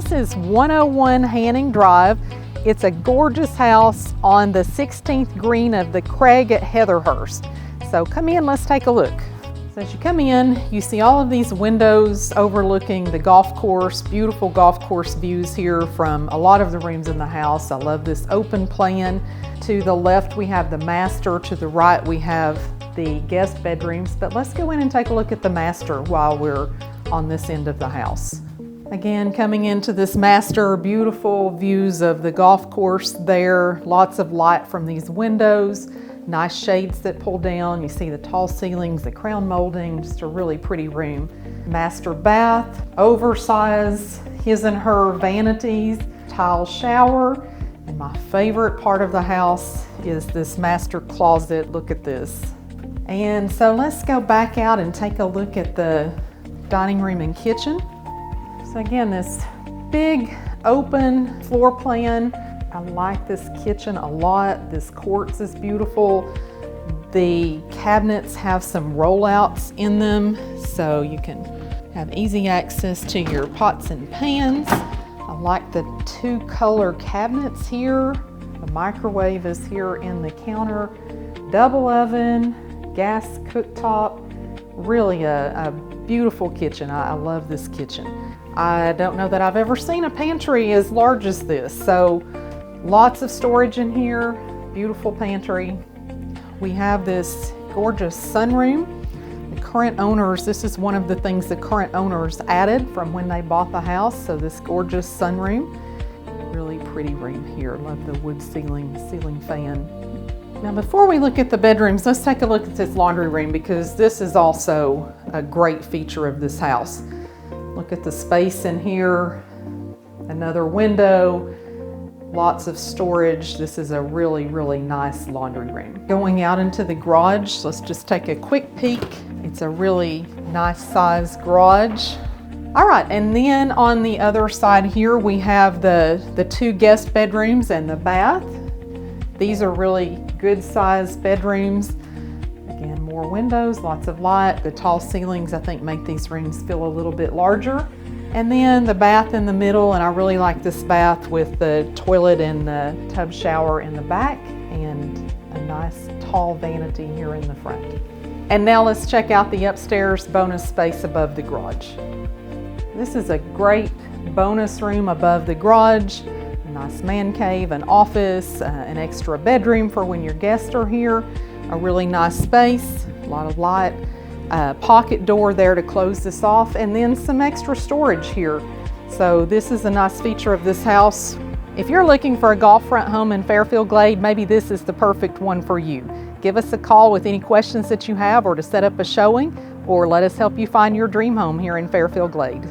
This is 101 Hanning Drive. It's a gorgeous house on the 16th green of the Crag at Heatherhurst. So come in, let's take a look. So as you come in, you see all of these windows overlooking the golf course, beautiful golf course views here from a lot of the rooms in the house. I love this open plan. To the left we have the master, to the right we have the guest bedrooms, but let's go in and take a look at the master while we're on this end of the house. Again, coming into this master, beautiful views of the golf course there, lots of light from these windows, nice shades that pull down. You see the tall ceilings, the crown molding, just a really pretty room. Master bath, oversized his and her vanities, tile shower, and my favorite part of the house is this master closet. Look at this. And so let's go back out and take a look at the dining room and kitchen. So again, this big open floor plan. I like this kitchen a lot. This quartz is beautiful. The cabinets have some rollouts in them, so you can have easy access to your pots and pans. I like the two color cabinets here. The microwave is here in the counter. Double oven, gas cooktop. Really a beautiful kitchen. I love this kitchen. I don't know that I've ever seen a pantry as large as this. So lots of storage in here, beautiful pantry. We have this gorgeous sunroom. The current owners, this is one of the things the current owners added from when they bought the house. So this gorgeous sunroom, really pretty room here. Love the wood ceiling fan. Now before we look at the bedrooms, let's take a look at this laundry room because this is also a great feature of this house. Look at the space in here, another window, lots of storage. This is a really, really nice laundry room. Going out into the garage, let's just take a quick peek. It's a really nice size garage. All right, and then on the other side here, we have the two guest bedrooms and the bath. These are really good sized bedrooms. Again, more windows, lots of light. The tall ceilings, I think, make these rooms feel a little bit larger. And then the bath in the middle, and I really like this bath with the toilet and the tub shower in the back and a nice tall vanity here in the front. And now let's check out the upstairs bonus space above the garage. This is a great bonus room above the garage. A nice man cave, an office, an extra bedroom for when your guests are here. A really nice space, a lot of light, a pocket door there to close this off, and then some extra storage here. So this is a nice feature of this house. If you're looking for a golf front home in Fairfield Glade, maybe this is the perfect one for you. Give us a call with any questions that you have or to set up a showing, or let us help you find your dream home here in Fairfield Glade.